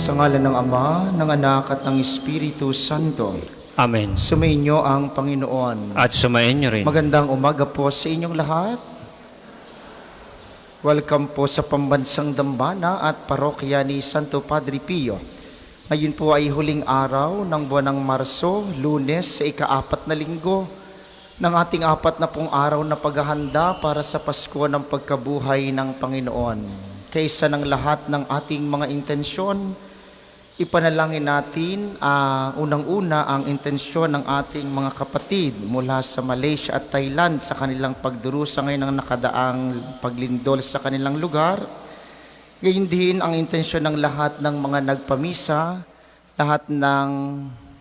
Sa ngalan ng Ama, ng Anak at ng Espiritu Santo. Amen. Sumainyo ang Panginoon. At sumayin niyo rin. Magandang umaga po sa inyong lahat. Welcome po sa Pambansang Dambana at Parokya ni Santo Padre Pio. Ngayon po ay huling araw ng buwan ng Marso, Lunes sa ika-4 na linggo ng ating 40 araw na paghahanda para sa Pasko ng pagkabuhay ng Panginoon. Kaysa ng lahat ng ating mga intensyon, ipanalangin natin unang-una ang intensyon ng ating mga kapatid mula sa Malaysia at Thailand sa kanilang pagdurusa ngayon ng nakadaang paglindol sa kanilang lugar. Gayon din ang intensyon ng lahat ng mga nagpamisa, lahat ng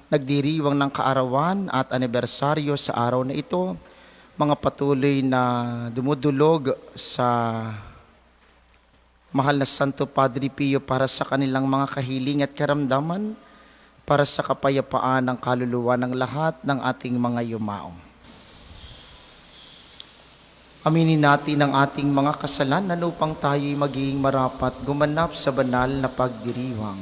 nagdiriwang ng kaarawan at anibersaryo sa araw na ito, mga patuloy na dumudulog sa mahal na Santo Padre Pio para sa kanilang mga kahiling at karamdaman, para sa kapayapaan ng kaluluwa ng lahat ng ating mga yumao. Aminin natin ang ating mga kasalanan upang tayo'y maging marapat gumanap sa banal na pagdiriwang.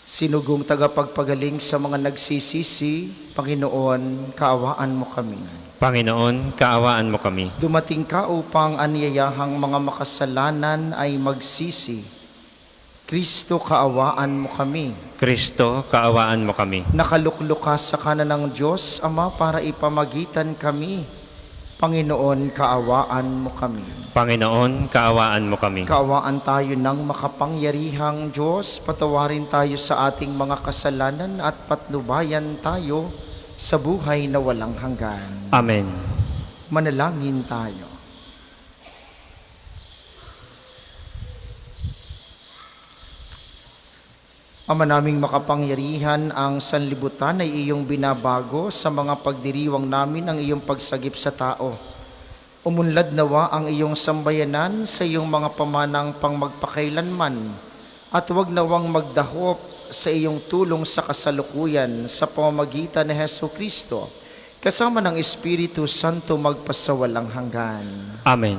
Sinugong tagapagpagaling sa mga nagsisisi, Panginoon, kaawaan mo kami. Panginoon, kaawaan mo kami. Dumating ka upang anyayahang mga makasalanan ay magsisi. Kristo, kaawaan mo kami. Kristo, kaawaan mo kami. Nakaluklok ka sa kanan ng Diyos, Ama, para ipamagitan kami. Panginoon, kaawaan mo kami. Panginoon, kaawaan mo kami. Kaawaan tayo ng makapangyarihang Diyos, patawarin tayo sa ating mga kasalanan at patnubayan tayo sa buhay na walang hanggan. Amen. Manalangin tayo. Ama naming makapangyarihan, ang sanlibutan ay iyong binabago sa mga pagdiriwang namin ang iyong pagsagip sa tao. Umunlad nawa ang iyong sambayanan sa iyong mga pamanang pang magpakailanman at huwag nawang magdahop sa iyong tulong sa kasalukuyan sa pamamagitan ni Hesus Kristo kasama ng Espiritu Santo magpasawalang hanggan. Amen.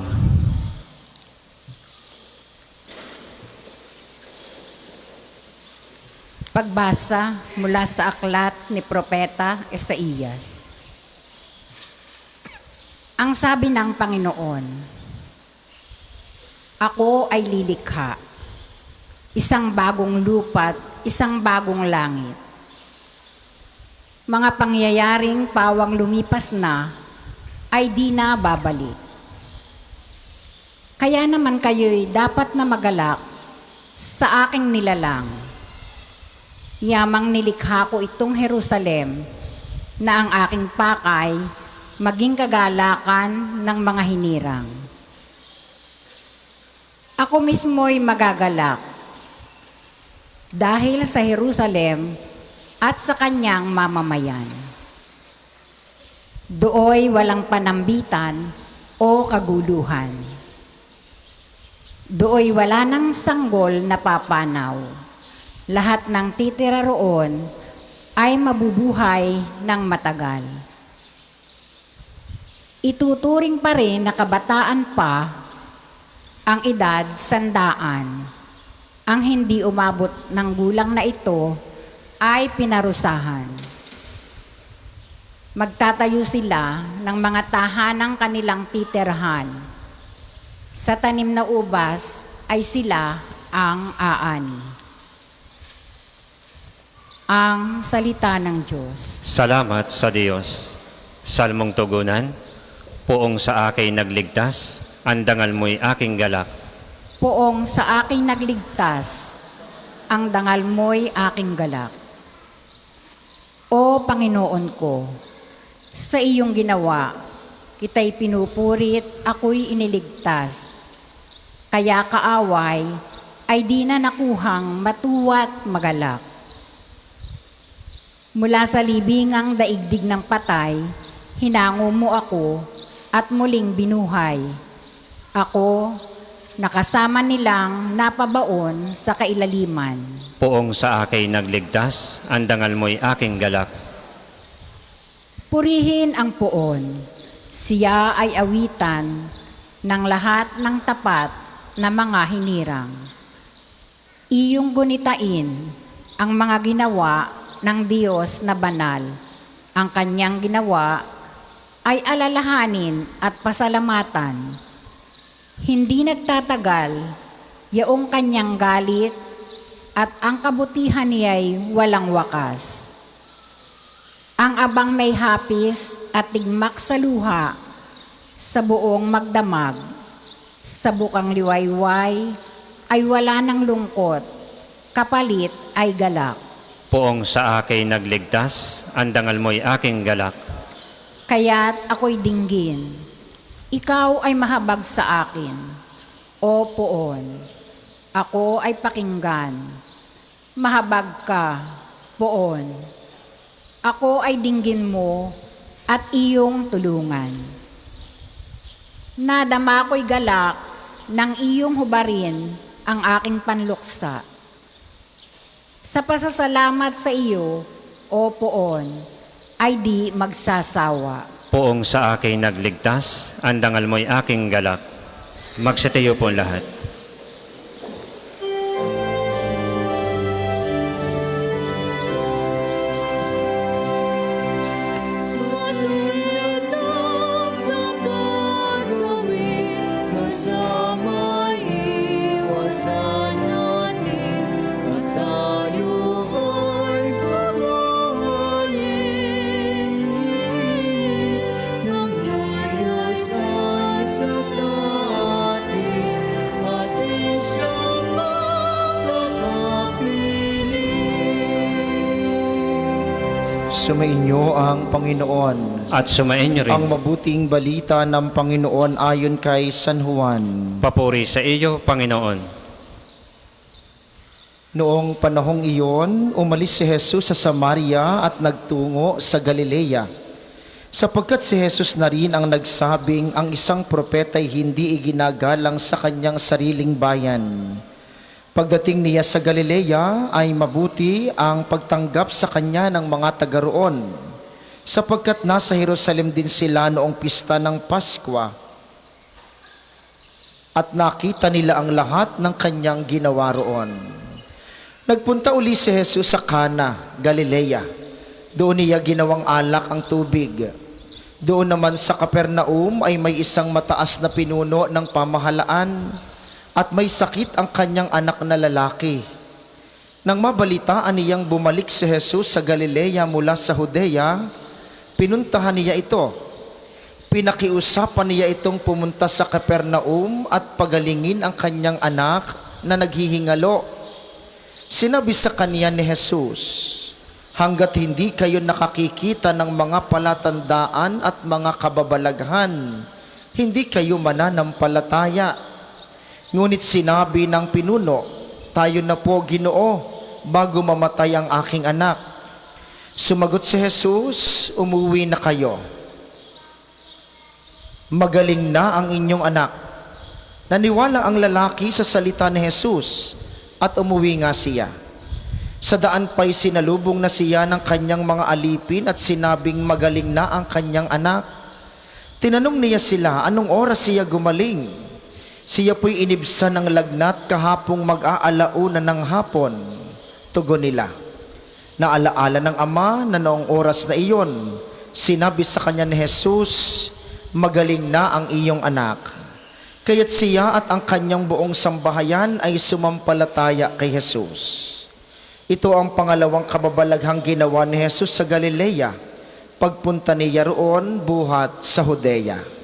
Pagbasa mula sa aklat ni Propeta Isaías. Ang sabi ng Panginoon, ako ay lilikha, isang bagong lupa't isang bagong langit. Mga pangyayaring pawang lumipas na ay di na babalik. Kaya naman kayo'y dapat na magalak sa aking nilalang. Yamang nilikha ko itong Jerusalem na ang aking pakay maging kagalakan ng mga hinirang. Ako mismo'y magagalak dahil sa Jerusalem at sa kanyang mamamayan. Dooy walang panambitan o kaguluhan. Dooy wala ng sanggol na papanaw. Lahat ng titira roon ay mabubuhay ng matagal. Ituturing pa rin na kabataan pa ang edad 100. Ang hindi umabot ng gulang na ito ay pinarusahan. Magtatayo sila ng mga tahanang kanilang titirhan. Sa tanim na ubas ay sila ang aani. Ang salita ng Diyos. Salamat sa Diyos. Salmong tugunan, poong sa akin nagligtas, ang dangal mo'y aking galak. Poong sa aking nagligtas, ang dangal mo'y aking galak. O Panginoon ko, sa iyong ginawa, kita'y pinupurit, ako'y iniligtas. Kaya kaaway ay di na nakuhang matuwa't magalak. Mula sa libingang daigdig ng patay, hinango mo ako at muling binuhay. Ako, nakasama nilang napabaon sa kailaliman. Poong sa akin nagligtas, ang dangal mo'y aking galak. Purihin ang poon, siya ay awitan ng lahat ng tapat na mga hinirang. Iyong gunitain ang mga ginawa ng Diyos na banal. Ang kanyang ginawa ay alalahanin at pasalamatan. Hindi nagtatagal yaong kanyang galit at ang kabutihan niya'y walang wakas. Ang abang may hapis at tigmak sa luha sa buong magdamag, sa bukang liwayway ay wala ng lungkot, kapalit ay galak. Poong sa akin nagligtas, ang dangal mo'y aking galak. Kaya't ako'y dinggin, ikaw ay mahabag sa akin, o poon. Ako ay pakinggan, mahabag ka, poon. Ako ay dinggin mo at iyong tulungan. Nadama ko'y galak ng iyong hubarin ang aking panluksa. Sa pasasalamat sa iyo, o poon, ay di magsasawa. Poong sa akin nagligtas, ang dangal mo'y aking galak. Magsitayo po lahat. Sama iwasan natin at tayo ay babahayin ng Diyos na sa atin at di siyang makakapili. Sumainyo ang Panginoon. At sumainyo rin. Ang mabuting balita ng Panginoon ayon kay San Juan. Papuri sa iyo, Panginoon. Noong panahong iyon, umalis si Jesus sa Samaria at nagtungo sa Galilea. Sapagkat si Jesus na rin ang nagsabing ang isang propeta ay hindi iginagalang sa kanyang sariling bayan. Pagdating niya sa Galilea ay mabuti ang pagtanggap sa kanya ng mga taga roon. Sapagkat nasa Jerusalem din sila noong pista ng Paskwa. At nakita nila ang lahat ng kanyang ginawa roon. Nagpunta uli si Jesus sa Cana, Galilea. Doon niya ginawang alak ang tubig. Doon naman sa Capernaum ay may isang mataas na pinuno ng pamahalaan at may sakit ang kanyang anak na lalaki. Nang mabalitaan niyang bumalik si Jesus sa Galilea mula sa Judea, pinuntahan niya ito. Pinakiusapan niya itong pumunta sa Capernaum at pagalingin ang kanyang anak na naghihingalo. Sinabi sa kaniya ni Jesus, hanggat hindi kayo nakakikita ng mga palatandaan at mga kababalaghan, hindi kayo mananampalataya. Ngunit sinabi ng pinuno, tayo na po, Ginoo, bago mamatay ang aking anak. Sumagot si Jesus, umuwi na kayo. Magaling na ang inyong anak. Naniwala ang lalaki sa salita ni Jesus at umuwi nga siya. Sa daan pa'y sinalubong na siya ng kanyang mga alipin at sinabing magaling na ang kanyang anak. Tinanong niya sila, anong oras siya gumaling? Siya po'y inibsan ng lagnat kahapong mag-aalauna ng hapon. Tugon nila, naalaala ng ama na noong oras na iyon, sinabi sa kanya ni Jesus, magaling na ang iyong anak. Kaya't siya at ang kanyang buong sambahayan ay sumampalataya kay Jesus. Ito ang pangalawang kababalaghang ginawa ni Jesus sa Galilea, pagpunta niya roon buhat sa Judea.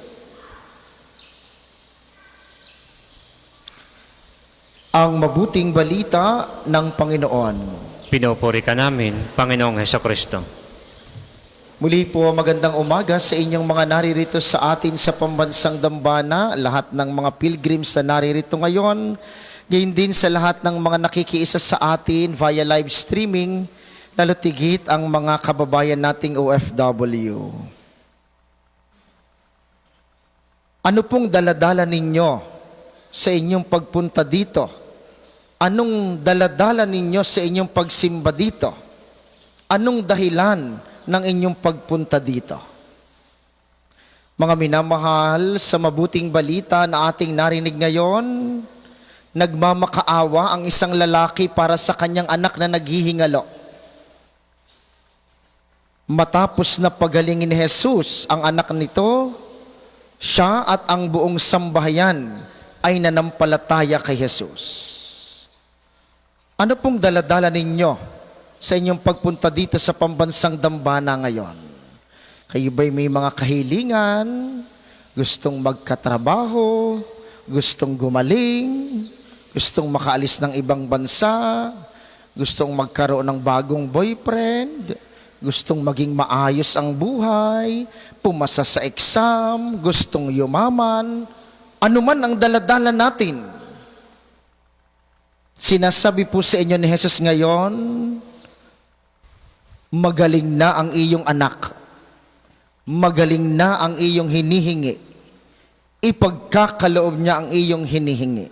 Ang mabuting balita ng Panginoon. Pinupuri ka namin, Panginoong Hesukristo. Muli po, magandang umaga sa inyong mga naririto sa atin sa pambansang dambana, lahat ng mga pilgrims na naririto ngayon, gayon din sa lahat ng mga nakikiisa sa atin via live streaming, lalo tigit ang mga kababayan nating OFW. Ano pong daladala ninyo sa inyong pagpunta dito? Anong daladala ninyo sa inyong pagsimba dito? Anong dahilan ng inyong pagpunta dito? Mga minamahal, sa mabuting balita na ating narinig ngayon, nagmamakaawa ang isang lalaki para sa kanyang anak na naghihingalo. Matapos na pagalingin ni Jesus ang anak nito, siya at ang buong sambahayan ay nanampalataya kay Jesus. Ano pong daladala ninyo sa inyong pagpunta dito sa pambansang dambana ngayon? Kayo ba'y may mga kahilingan, gustong magkatrabaho, gustong gumaling, gustong makaalis ng ibang bansa, gustong magkaroon ng bagong boyfriend, gustong maging maayos ang buhay, pumasa sa exam, gustong yumaman, anuman ang daladala natin. Sinasabi po sa inyo ni Jesus ngayon, magaling na ang iyong anak. Magaling na ang iyong hinihingi. Ipagkakaloob niya ang iyong hinihingi.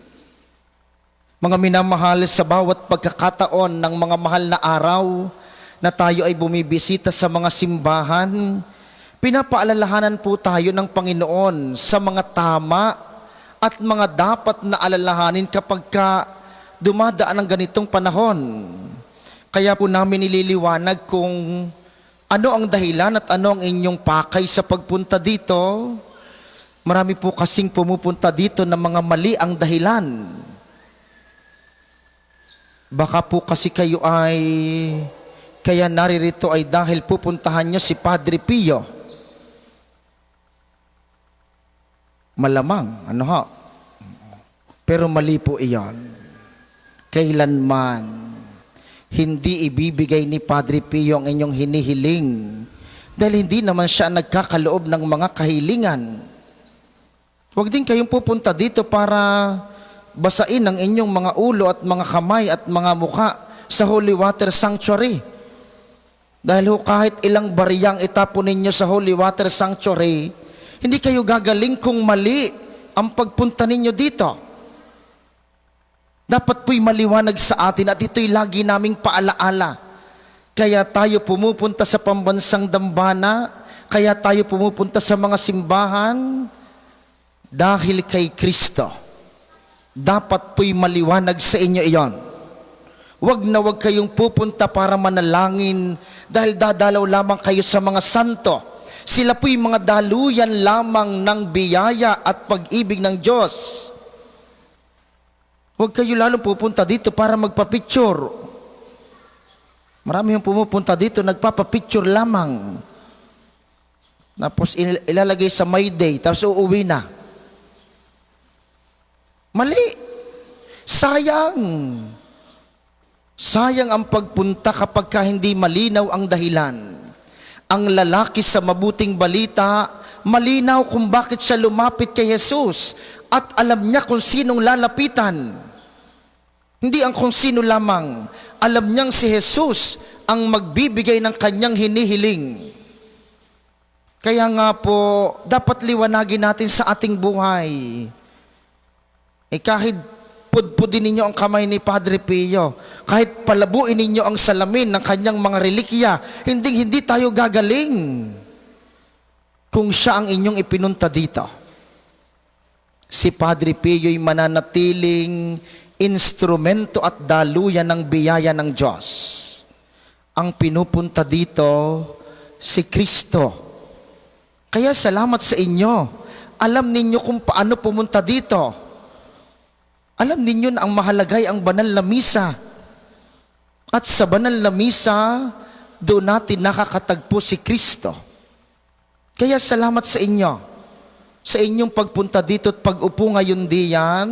Mga minamahal, sa bawat pagkakataon ng mga mahal na araw na tayo ay bumibisita sa mga simbahan, pinapaalalahanan po tayo ng Panginoon sa mga tama at mga dapat na alalahanin kapag dumadaan ang ganitong panahon. Kaya po namin nililiwanag kung ano ang dahilan at ano ang inyong pakay sa pagpunta dito. Marami po kasing pumupunta dito na mga mali ang dahilan. Baka po kasi kayo ay, kaya naririto ay dahil pupuntahan nyo si Padre Pio. Malamang, ano ho? Pero mali po iyon. Kailanman hindi ibibigay ni Padre Pio ang inyong hinihiling dahil hindi naman siya nagkakaloob ng mga kahilingan. Huwag din kayong pupunta dito para basain ang inyong mga ulo at mga kamay at mga muka sa Holy Water Sanctuary. Dahil kahit ilang bariyang itapon ninyo sa Holy Water Sanctuary, hindi kayo gagaling kung mali ang pagpunta ninyo dito. Dapat po'y maliwanag sa atin at ito'y lagi naming paalaala. Kaya tayo pumupunta sa pambansang dambana, kaya tayo pumupunta sa mga simbahan dahil kay Kristo. Dapat po'y maliwanag sa inyo iyon. Huwag na huwag kayong pupunta para manalangin dahil dadalaw lamang kayo sa mga santo. Sila po'y mga daluyan lamang ng biyaya at pag-ibig ng Diyos. Huwag kayo lalong pupunta dito para magpa-picture. Marami yung pumupunta dito, nagpapa-picture lamang. Tapos ilalagay sa my day, tapos uuwi na. Mali. Sayang. Sayang ang pagpunta kapag hindi malinaw ang dahilan. Ang lalaki sa mabuting balita, malinaw kung bakit siya lumapit kay Jesus at alam niya kung sinong lalapitan. Hindi ang kung sino lamang. Alam niyang si Jesus ang magbibigay ng kanyang hinihiling. Kaya nga po, dapat liwanagin natin sa ating buhay. Kahit pudpudin ninyo ang kamay ni Padre Pio, kahit palabuin ninyo ang salamin ng kanyang mga relikya, hindi tayo gagaling kung siya ang inyong ipinunta dito. Si Padre Pio'y mananatiling instrumento at daluyan ng biyaya ng Diyos. Ang pinupunta dito, si Kristo. Kaya salamat sa inyo. Alam ninyo kung paano pumunta dito. Alam ninyo na ang mahalagay ang banal na misa. At sa banal na misa, doon natin nakakatagpo si Kristo. Kaya salamat sa inyo. Sa inyong pagpunta dito at pag-upo ngayon diyan,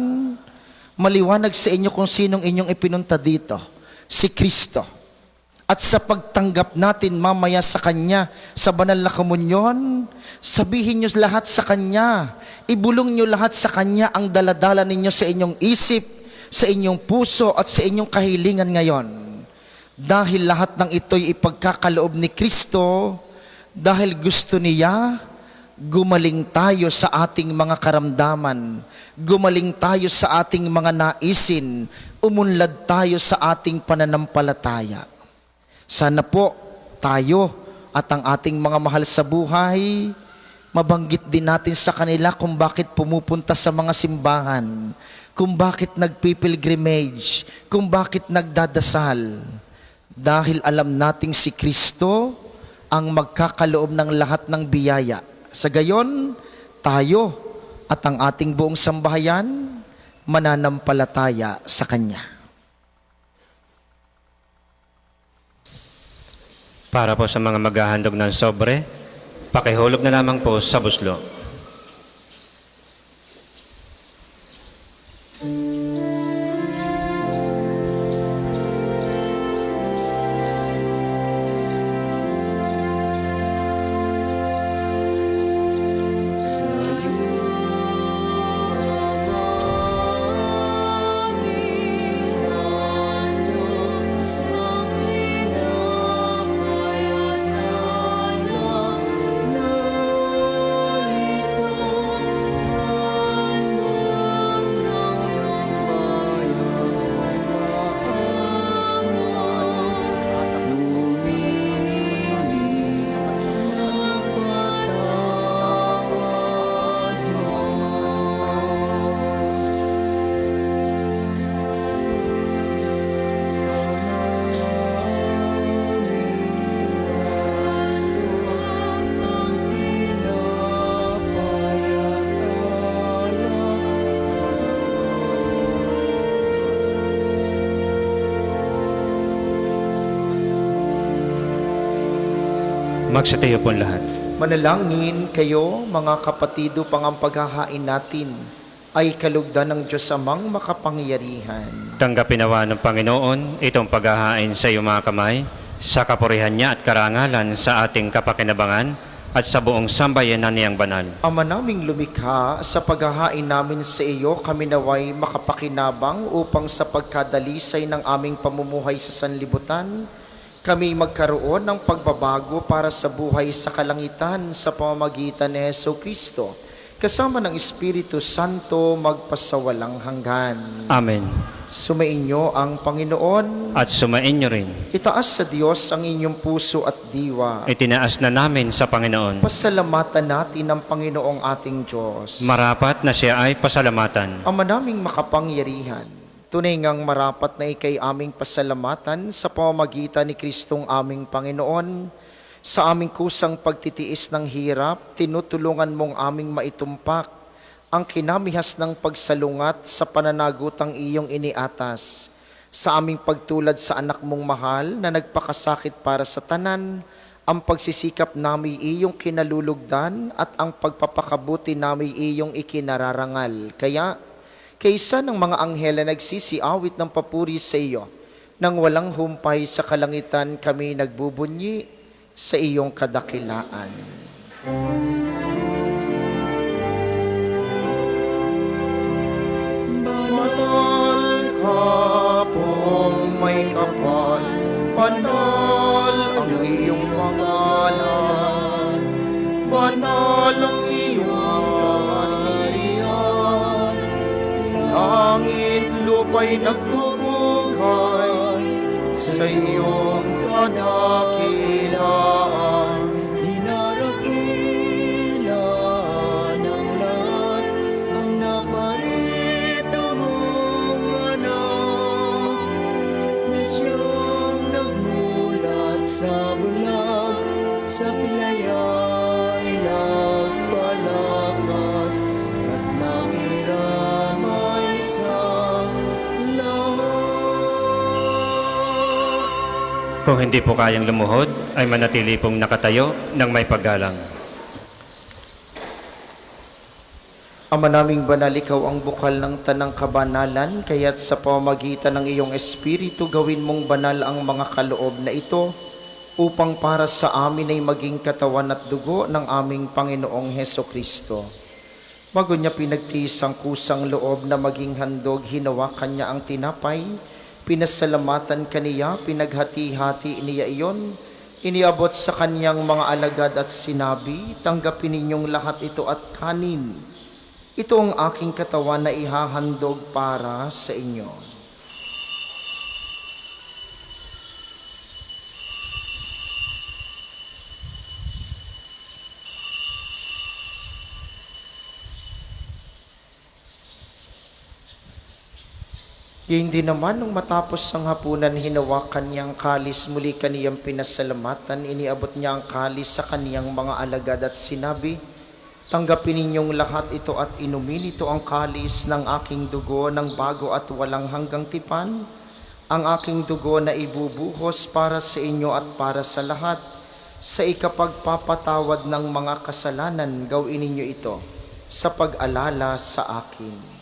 maliwanag sa inyo kung sinong inyong ipinunta dito, si Kristo. At sa pagtanggap natin mamaya sa Kanya, sa banal na komunyon, sabihin nyo lahat sa Kanya, ibulong nyo lahat sa Kanya ang daladala ninyo sa inyong isip, sa inyong puso at sa inyong kahilingan ngayon. Dahil lahat ng ito'y ipagkakaloob ni Kristo, dahil gusto niya, gumaling tayo sa ating mga karamdaman, gumaling tayo sa ating mga naisin, umunlad tayo sa ating pananampalataya. Sana po tayo at ang ating mga mahal sa buhay, Mabanggit din natin sa kanila kung bakit pumupunta sa mga simbahan, kung bakit nagpipilgrimage, kung bakit nagdadasal. Dahil alam nating si Kristo ang magkakaloob ng lahat ng biyaya. Sa gayon, tayo at ang ating buong sambahayan mananampalataya sa Kanya. Para po sa mga maghahandog ng sobre, pakihulog na lamang po sa buslo. Magsitayo po lahat. Manalangin kayo, mga kapatido, pang ang paghahain natin ay kalugdan ng Diyos Amang makapangyarihan. Tanggapin nawa ng Panginoon itong paghahain sa iyong mga kamay, sa kapurihan niya at karangalan sa ating kapakinabangan at sa buong sambayanan niyang banal. Ama naming lumikha, sa paghahain namin sa iyo, kami naway makapakinabang upang sa pagkadalisay ng aming pamumuhay sa sanlibutan, kami magkaroon ng pagbabago para sa buhay sa kalangitan sa pamamagitan ni Heso Kristo, kasama ng Espiritu Santo magpasawalang hanggan. Amen. Sumainyo ang Panginoon. At sumainyo rin. Itaas sa Diyos ang inyong puso at diwa. Itinaas na namin sa Panginoon. Pasalamatan natin ang Panginoong ating Diyos. Marapat na siya ay pasalamatan. Ama naming makapangyarihan, tunay ngang marapat na ikay aming pasalamatan sa pamamagitan ni Kristong aming Panginoon. Sa aming kusang pagtitiis ng hirap, tinutulungan mong aming maitumpak ang kinamihas ng pagsalungat sa pananagutang iyong iniatas. Sa aming pagtulad sa anak mong mahal na nagpakasakit para sa tanan, ang pagsisikap namin iyong kinalulugdan at ang pagpapakabuti namin iyong ikinararangal. Kaya, kaysa ng mga anghel na nagsisiawit ng papuri sa iyo, nang walang humpay sa kalangitan kami nagbubunyi sa iyong kadakilaan. Banal ka pong may kapal, banal ang iyong pangalan, banal ang iyong kaharian, langit lupa'y nagbubugay sa iyong kadakilaan. Dinarakilan ng lahat ang naparito mong anak na siyang nagmulat sa bulag, sa pilaya'y nagpalakad at nakiramay sa Kung hindi po kayang lumuhod, ay manatili pong nakatayo ng may paggalang. Ama naming banal, ikaw ang bukal ng tanang kabanalan, kaya't sa pamamagitan ng iyong Espiritu, gawin mong banal ang mga kaloob na ito, upang para sa amin ay maging katawan at dugo ng aming Panginoong Heso Kristo. Bago niya pinagtiis ang kusang loob na maging handog, hinawakan niya ang tinapay, pinasalamatan kaniya, pinaghati-hati niya iyon, iniabot sa kanyang mga alagad at sinabi, tanggapin ninyong lahat ito at kanin. Ito ang aking katawan na ihahandog para sa inyo. Hindi naman nung matapos ang hapunan, hinawakan niyang kalis, muli kaniyang pinasalamatan, iniabot niya ang kalis sa kaniyang mga alagad at sinabi, tanggapin ninyong lahat ito at inumin ito ang kalis ng aking dugo ng bago at walang hanggang tipan, ang aking dugo na ibubuhos para sa inyo at para sa lahat, sa ikapagpapatawad ng mga kasalanan. Gawin ninyo ito sa pag-alala sa akin.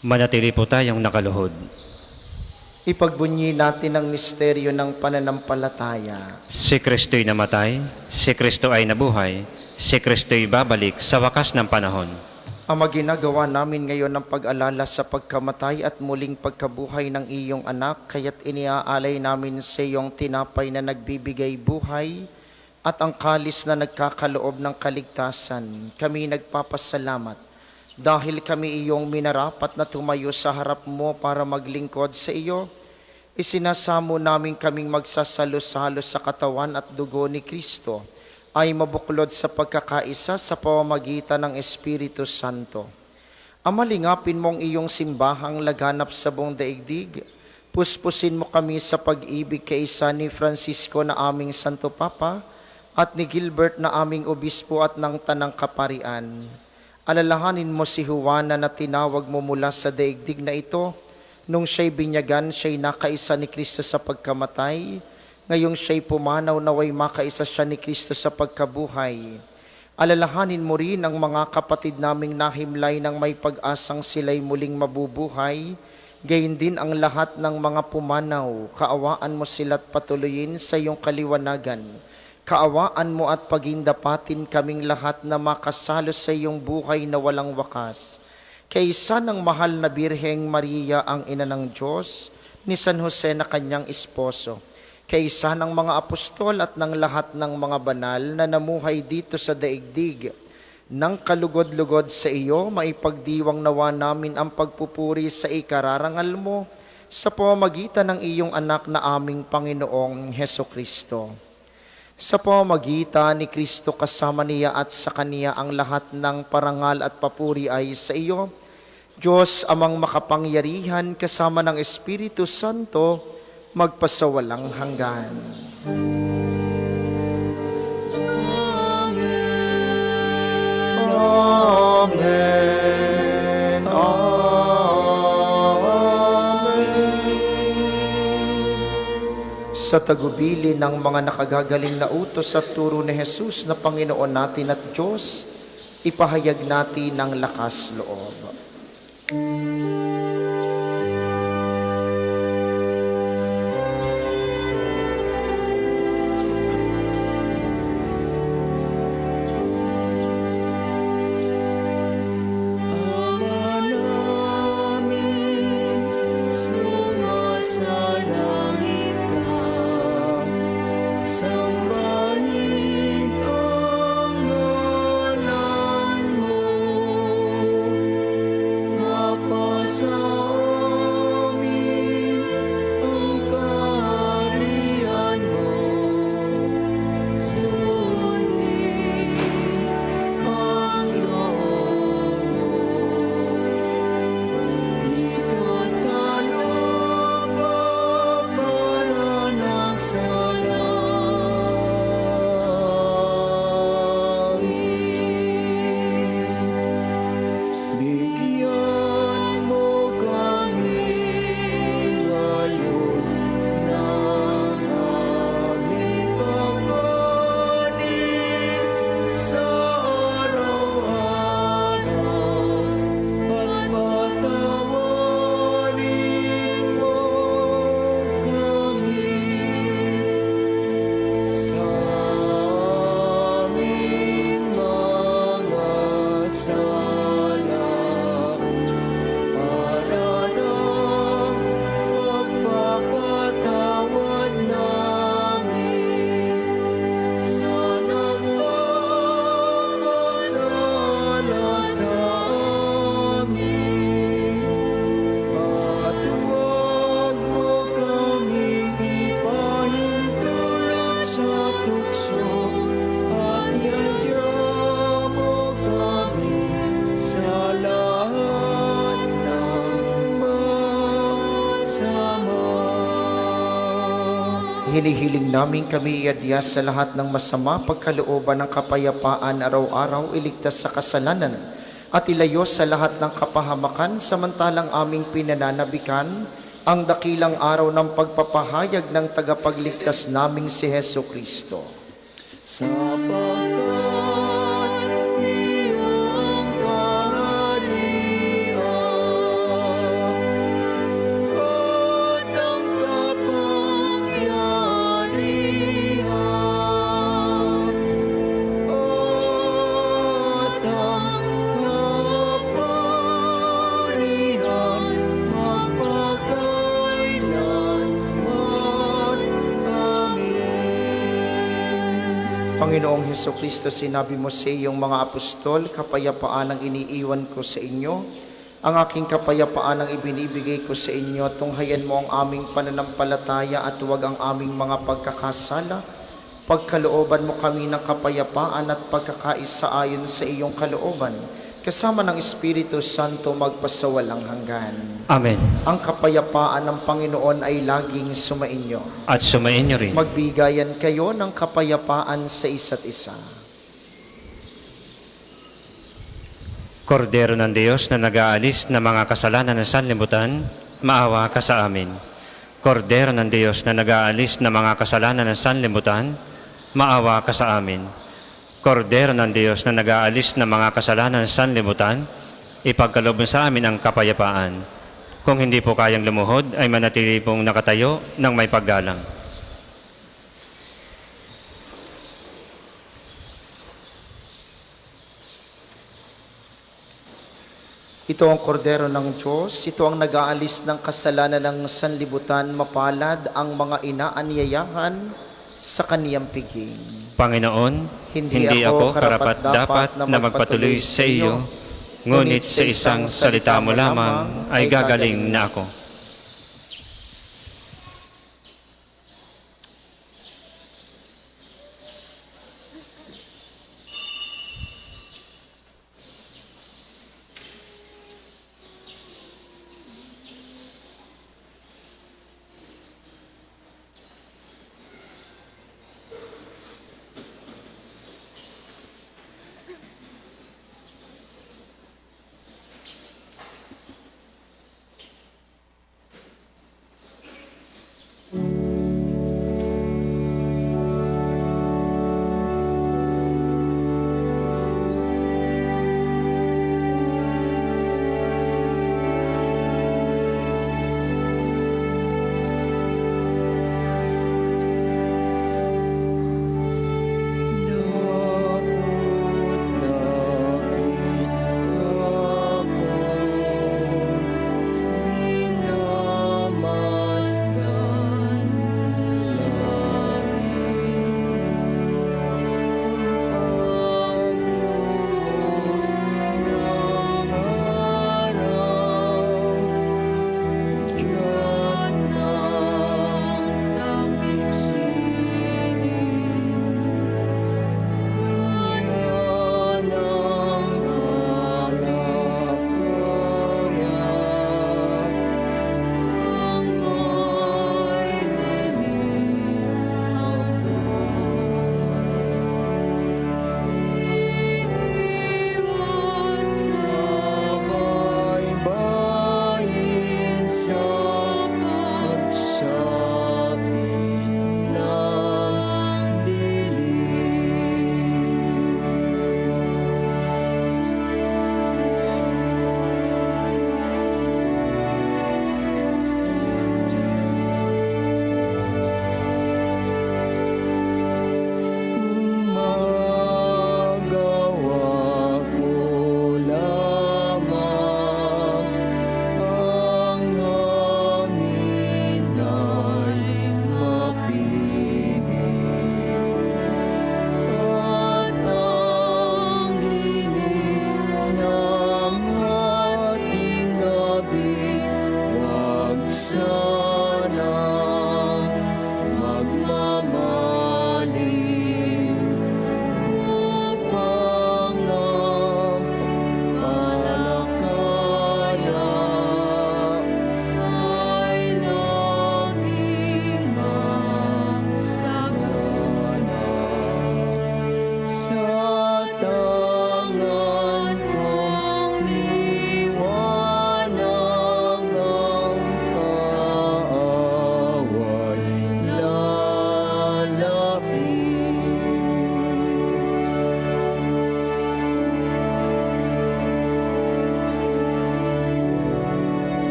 Manatili po tayong nakaluhod. Ipagbunyi natin ang misteryo ng pananampalataya. Si Kristo'y namatay, si Kristo ay nabuhay, si Kristo'y babalik sa wakas ng panahon. Ama, ginagawa namin ngayon ng pag-alala sa pagkamatay at muling pagkabuhay ng iyong anak, kaya't iniaalay namin sa iyong tinapay na nagbibigay buhay at ang kalis na nagkakaloob ng kaligtasan. Kami nagpapasalamat dahil kami iyong minarapat na tumayo sa harap mo para maglingkod sa iyo. Isinasamo namin kaming magsasalo-salo sa katawan at dugo ni Kristo ay mabuklod sa pagkakaisa sa pamamagitan ng Espiritu Santo. Amalingapin mong iyong simbahang laganap sa buong daigdig. Puspusin mo kami sa pag-ibig kaisa ni Francisco na aming Santo Papa at ni Gilbert na aming Obispo at ng Tanang Kaparian. Alalahanin mo si Juana na tinawag mo mula sa daigdig na ito. Nung siya'y binyagan, siya'y nakaisa ni Kristo sa pagkamatay. Ngayong siya'y pumanaw, naway makaisa siya ni Kristo sa pagkabuhay. Alalahanin mo rin ang mga kapatid naming nahimlay ng may pag-asang sila'y muling mabubuhay. Gayon din ang lahat ng mga pumanaw. Kaawaan mo sila't patuloyin sa iyong kaliwanagan. Kaawaan mo at pagindapatin kaming lahat na makasalo sa iyong buhay na walang wakas. Kaysa ng mahal na Birheng Maria, ang ina ng Diyos, ni San Jose na kanyang esposo, kaysa ng mga apostol at ng lahat ng mga banal na namuhay dito sa daigdig, ng kalugod-lugod sa iyo, maipagdiwang nawa namin ang pagpupuri sa ikararangal mo sa pamamagitan ng iyong anak na aming Panginoong Heso Kristo. Sa pamamagitan ni Kristo kasama niya at sa Kaniya ang lahat ng parangal at papuri ay sa iyo, Diyos amang makapangyarihan kasama ng Espiritu Santo, magpasawalang hanggan. Amen. Sa tagubili ng mga nakagagaling na utos at turo ni Jesus na Panginoon natin at Diyos, ipahayag natin ng lakas loob. Ama namin, sumasalangit ka, sambahin ang ngalan mo, hinihiling namin kami iadya sa lahat ng masama, pagkalooban ng kapayapaan araw-araw, iligtas sa kasalanan, at ilayo sa lahat ng kapahamakan, samantalang aming pinananabikan ang dakilang araw ng pagpapahayag ng tagapagligtas naming si Heso Kristo. Sapagkat iyong kaharian at ang kapangyarihan at ang kapurihan magpakailanman. Amen. Panginoong Heso Kristo, sinabi mo sa iyong mga apostol, kapayapaan ang iniiwan ko sa inyo. Ang aking kapayapaan ang ibinibigay ko sa inyo. Tunghayan mo ang aming pananampalataya at huwag ang aming mga pagkakasala. Pagkalooban mo kami ng kapayapaan at pagkakaisa ayon sa iyong kalooban. Kasama ng Espiritu Santo magpasawalang hanggan. Amen. Ang kapayapaan ng Panginoon ay laging sumainyo. At sumain niyo rin. Magbigayan kayo ng kapayapaan sa isa't isa. Kordero ng Diyos na nag-aalis ng mga kasalanan ng sanlibutan, maawa ka sa amin. Kordero ng Diyos na nag-aalis ng mga kasalanan ng sanlibutan, maawa ka sa amin. Kordero ng Diyos na nag-aalis ng mga kasalanan ng sanlibutan, ipagkaloob mo sa amin ang kapayapaan. Kung hindi po kayang lumuhod, ay manatili pong nakatayo ng may paggalang. Ito ang kordero ng Diyos, ito ang nag-aalis ng kasalanan ng sanlibutan, mapalad ang mga inaanyayahan sa kaniyang piging. Panginoon, hindi ako karapat-dapat na magpatuloy sa iyo, ngunit sa isang salita mo lamang ay gagaling na ako.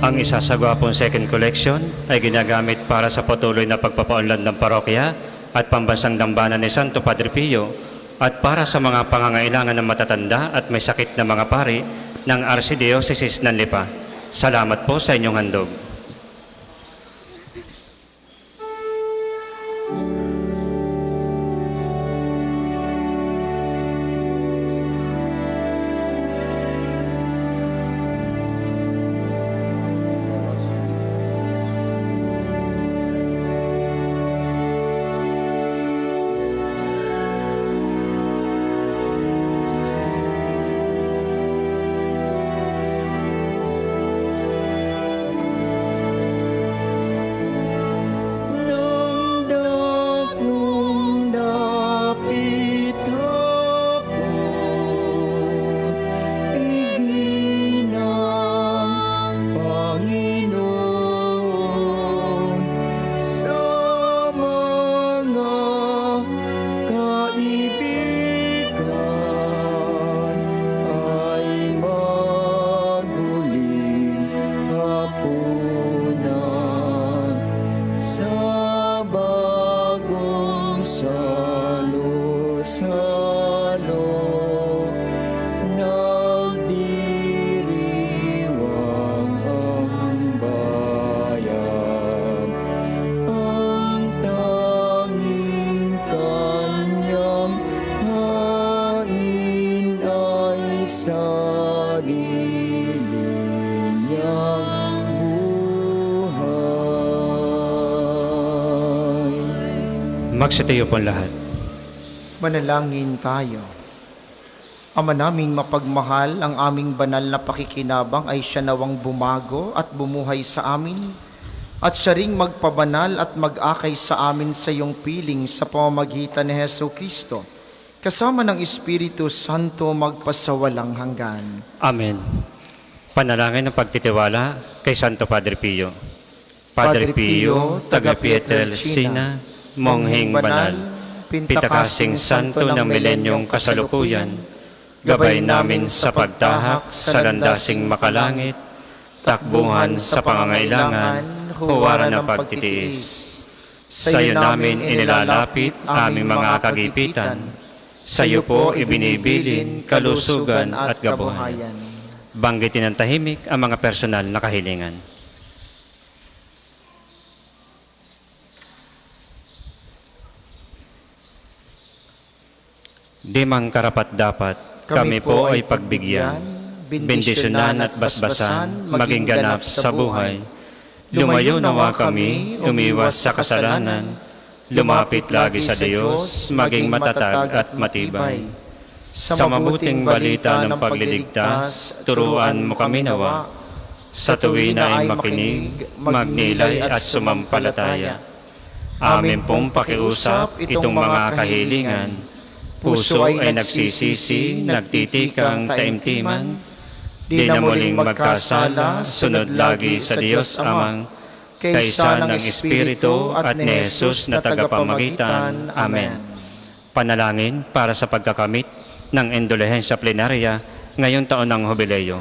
Ang isa sa gwapong second collection ay ginagamit para sa patuloy na pagpapaunlad ng parokya at pambansang dambana ni Santo Padre Pio at para sa mga pangangailangan ng matatanda at may sakit na mga pari ng Archdiocese ng Lipa. Salamat po sa inyong handog. Nang dakong dapit hapon, iginang Panginoon sa mga kaibigan ay maguling hapunan sa bagong salo-salo nagdiriwang ang bayan. Ang tanging kanyang hain ay sarili niyang buhay. Magsitayo po ang lahat. Manalangin tayo. Ama naming mapagmahal, ang aming banal na pakikinabang ay siya nawang bumago at bumuhay sa amin at siya ring magpabanal at mag-akay sa amin sa iyong piling sa pamamagitan ni Hesu Kristo, kasama ng Espiritu Santo magpasawalang hanggan. Amen. Panalangin ng pagtitiwala kay Santo Padre Pio. Padre Pio, taga Pietrelcina, mongheng banal, pitakasing santo ng milenyong kasalukuyan, gabay namin sa pagtahak sa landasing makalangit, takbuhan sa pangangailangan, huwaran ng pagtitiis. Sa iyo namin inilalapit aming mga kagipitan, sa iyo po ibinibilin kalusugan at gabuhayan. Banggitin ng tahimik ang mga personal na kahilingan. Di mang karapat-dapat, kami po ay pagbigyan, bendisyonan at basbasan, maging ganap sa buhay. Lumayo nawa kami, umiwas sa kasalanan, lumapit lagi sa Diyos, maging matatag at matibay. Sa mabuting balita ng pagliligtas, turuan mo kami nawa, sa tuwina ay makinig, magnilay at sumampalataya. Amin pong pakiusap itong mga kahilingan, puso ay nagsisisi, nagtitikang taimtiman, di na muling magkasala, sunod lagi sa Diyos Amang, kaysa ng Espiritu at ni Jesus na tagapamagitan. Amen. Panalangin para sa pagkakamit ng indulhensya plenarya ngayong taon ng Jubileo.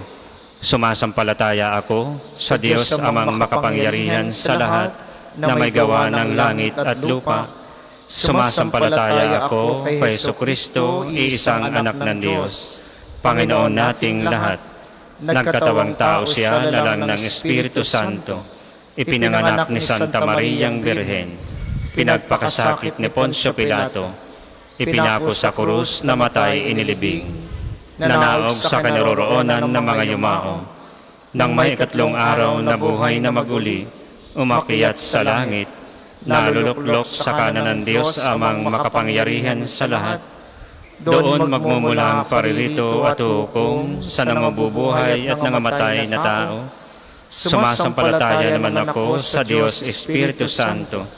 Sumasampalataya ako sa Diyos Amang makapangyarihan sa lahat na may gawa ng langit at lupa. Sumasampalataya ako kay Jesucristo, iisang anak ng Diyos, Panginoon nating lahat. Nagkatawang tao siya, lalang ng Espiritu Santo. Ipinanganak ni Santa Mariang Birhen. Pinagpakasakit ni Poncio Pilato. Ipinako sa krus, namatay, inilibing. Nanaog sa kinaroroonan ng mga yumao. Nang may ikatlong araw na buhay na maguli, umakyat sa langit, naluluklok sa kanan ng Diyos Amang makapangyarihan sa lahat. Doon magmumula ang paririto at hukom sa nangabubuhay at nangamatay na tao. Sumasampalataya naman ako sa Diyos Espiritu Santo,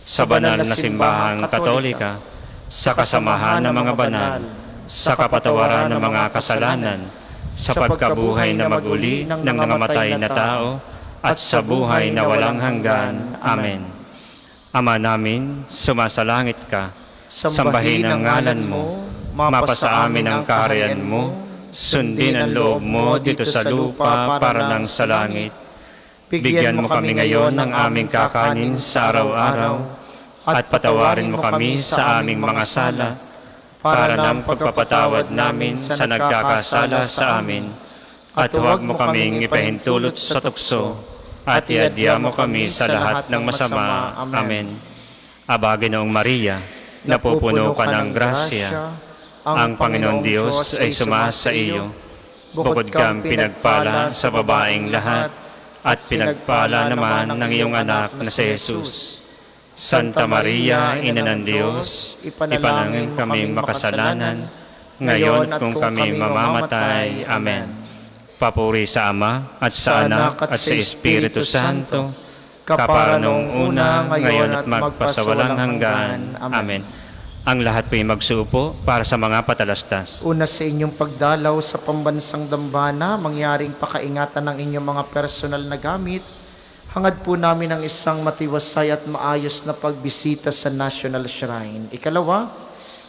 sa banal na simbahang katolika, sa kasamahan ng mga banal, sa kapatawaran ng mga kasalanan, sa pagkabuhay na maguli ng nangamatay na tao, at sa buhay na walang hanggan. Amen. Ama namin, sumasalangit ka, sambahin ang ngalan mo, mapasa amin ang kaharian mo, sundin ang loob mo dito sa lupa para nang sa langit. Bigyan mo kami ngayon ng aming kakanin sa araw-araw at patawarin mo kami sa aming mga sala para ng pagpapatawad namin sa nagkakasala sa amin. At huwag mo kaming ipahintulot sa tukso at iadya mo kami sa lahat ng masama. Amen. Aba, Ginoong Maria, napupuno ka ng grasya, ang Panginoong Diyos ay sumasa iyo. Bukod kang pinagpala sa babaeng lahat, at pinagpala naman ng iyong anak na si Jesus. Santa Maria, Ina ng Diyos, ipanalangin kaming makasalanan, ngayon at kung kami mamamatay. Amen. Papuri sa Ama, at sa Anak, at sa Espiritu Santo, kapara noong una, ngayon at magpasawalang hanggan. Amen. Ang lahat po'y magsuupo para sa mga patalastas. Una sa inyong pagdalaw sa pambansang dambana, mangyaring pakaingatan ng inyong mga personal na gamit. Hangad po namin ang isang matiwasay at maayos na pagbisita sa National Shrine. Ikalawa,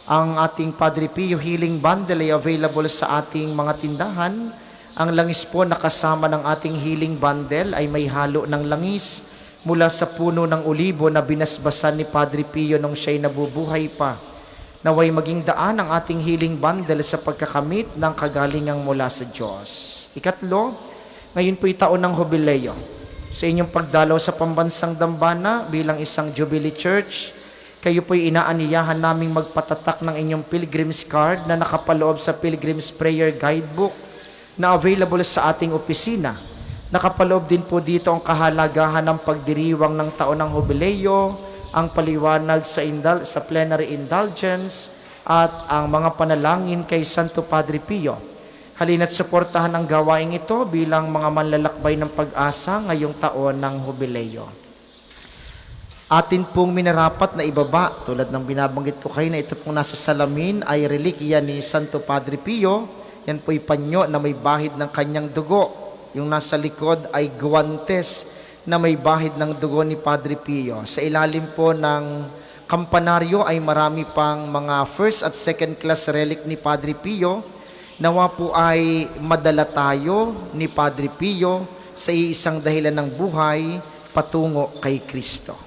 ang ating Padre Pio Healing Bundle ay available sa ating mga tindahan. Ang langis po na kasama ng ating Healing Bundle ay may halo ng langis mula sa puno ng olibo na binasbasan ni Padre Pio nung siya'y nabubuhay pa. Naway maging daan ang ating healing bundle sa pagkakamit ng kagalingang mula sa Diyos. Ikatlo, ngayon po'y taon ng Jubileo. Sa inyong pagdalaw sa pambansang dambana bilang isang Jubilee Church, kayo po'y inaaniyahan naming magpatatak ng inyong Pilgrim's Card na nakapaloob sa Pilgrim's Prayer Guidebook na available sa ating opisina. Nakapaloob din po dito ang kahalagahan ng pagdiriwang ng taon ng Jubileo, ang paliwanag sa plenary indulgence at ang mga panalangin kay Santo Padre Pio. Halina't suportahan ang gawaing ito bilang mga manlalakbay ng pag-asa ngayong taon ng Jubileo. Atin pong minarapat na ibaba, tulad ng binabanggit ko kayo na ito pong nasa salamin ay relikya ni Santo Padre Pio. Yan po'y panyo na may bahid ng kanyang dugo. Yung nasa likod ay guwantes na may bahid ng dugo ni Padre Pio. Sa ilalim po ng kampanaryo ay marami pang mga first at second class relic ni Padre Pio. Nawa po ay madala tayo ni Padre Pio sa iisang dahilan ng buhay patungo kay Kristo.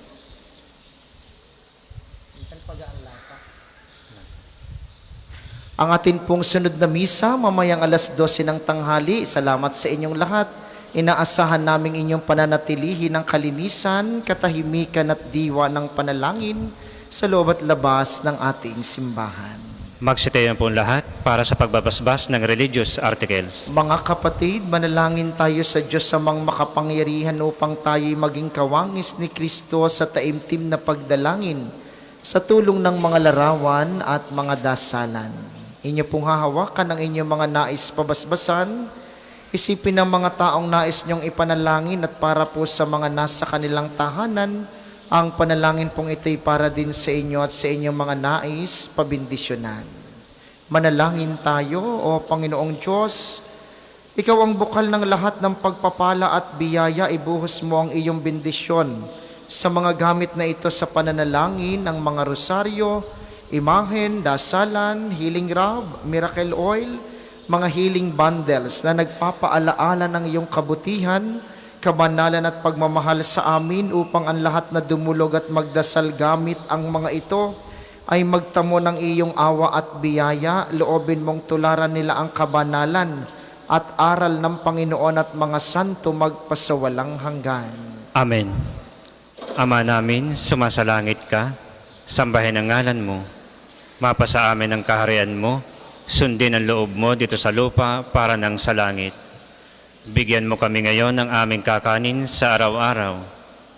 Ang atin pong sunod na misa mamayang 12:00 ng tanghali. Salamat sa inyong lahat. Inaasahan naming inyong pananatilihin ng kalinisan, katahimikan at diwa ng panalangin sa loob at labas ng ating simbahan. Magsitayan po lahat para sa pagbabasbas ng religious articles. Mga kapatid, manalangin tayo sa Diyos sa mga makapangyarihan upang tayo'y maging kawangis ni Kristo sa taimtim na pagdalangin sa tulong ng mga larawan at mga dasalan. Inyo pong hahawakan ang inyong mga nais pabasbasan. Isipin ng mga taong nais niyong ipanalangin at para po sa mga nasa kanilang tahanan, ang panalangin pong ito'y para din sa inyo at sa inyong mga nais pabindisyonan. Manalangin tayo, O Panginoong Diyos. Ikaw ang bukal ng lahat ng pagpapala at biyaya, ibuhos mo ang iyong bendisyon sa mga gamit na ito sa pananalangin ng mga rosaryo, imahen, dasalan, healing rub, miracle oil, mga healing bundles na nagpapaalaala ng iyong kabutihan, kabanalan at pagmamahal sa amin upang ang lahat na dumulog at magdasal gamit ang mga ito ay magtamo ng iyong awa at biyaya. Loobin mong tularan nila ang kabanalan at aral ng Panginoon at mga santo magpasawalang hanggan. Amen. Ama namin, sumasalangit ka, sambahin ang ngalan mo, mapasa amin ang kaharian mo, sundin ang loob mo dito sa lupa para nang sa langit. Bigyan mo kami ngayon ng aming kakanin sa araw-araw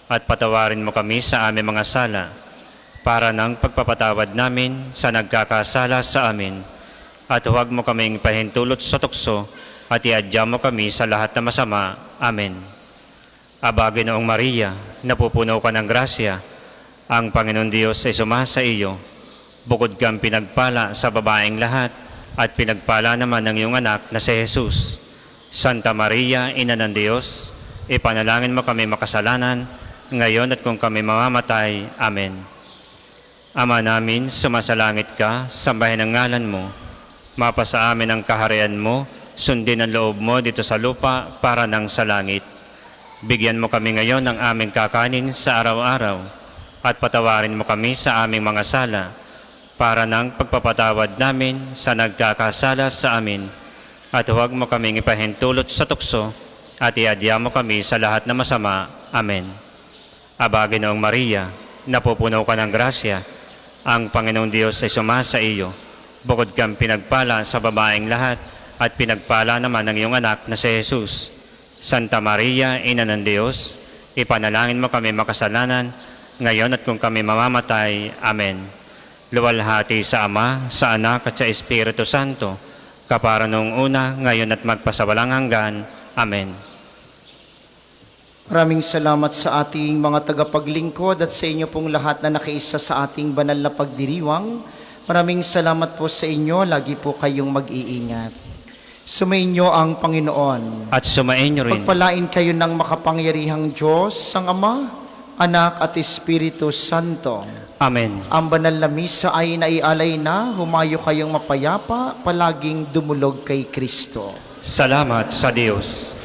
at patawarin mo kami sa aming mga sala para nang pagpapatawad namin sa nagkakasala sa amin. At huwag mo kaming pahintulot sa tukso at iadya mo kami sa lahat na masama. Amen. Aba, Ginoong Maria, napupuno ka ng grasya, ang Panginoon Diyos ay sumasa iyo. Bukod kang pinagpala sa babaeng lahat, at pinagpala naman ng iyong anak na si Jesus. Santa Maria, Ina ng Diyos, ipanalangin mo kami makasalanan, ngayon at kung kami mamamatay. Amen. Ama namin, sumasalangit ka, sambahin ang ngalan mo, mapasa amin ang kaharian mo, sundin ang loob mo dito sa lupa para nang sa langit. Bigyan mo kami ngayon ng aming kakanin sa araw-araw at patawarin mo kami sa aming mga sala para ng pagpapatawad namin sa nagkakasala sa amin. At huwag mo kaming ipahintulot sa tukso at iadya mo kami sa lahat na masama. Amen. Aba, Ginoong Maria, napupuno ka ng grasya. Ang Panginoong Diyos ay sumasa iyo. Bukod kang pinagpala sa babaeng lahat at pinagpala naman ng iyong anak na si Jesus. Santa Maria, Ina ng Diyos, ipanalangin mo kami makasalanan, ngayon at kung kami mamamatay. Amen. Luwalhati sa Ama, sa Anak at sa Espiritu Santo, kapara noong una, ngayon at magpasawalang hanggan. Amen. Maraming salamat sa ating mga tagapaglingkod at sa inyo pong lahat na nakiisa sa ating banal na pagdiriwang. Maraming salamat po sa inyo, lagi po kayong mag-iingat. Sumainyo ang Panginoon. At sumainyo rin. Pagpalain kayo ng makapangyarihang Diyos, ang Ama, Anak at Espiritu Santo. Amen. Ang banal na misa ay naialay na, humayo kayong mapayapa, palaging dumulog kay Kristo. Salamat sa Diyos.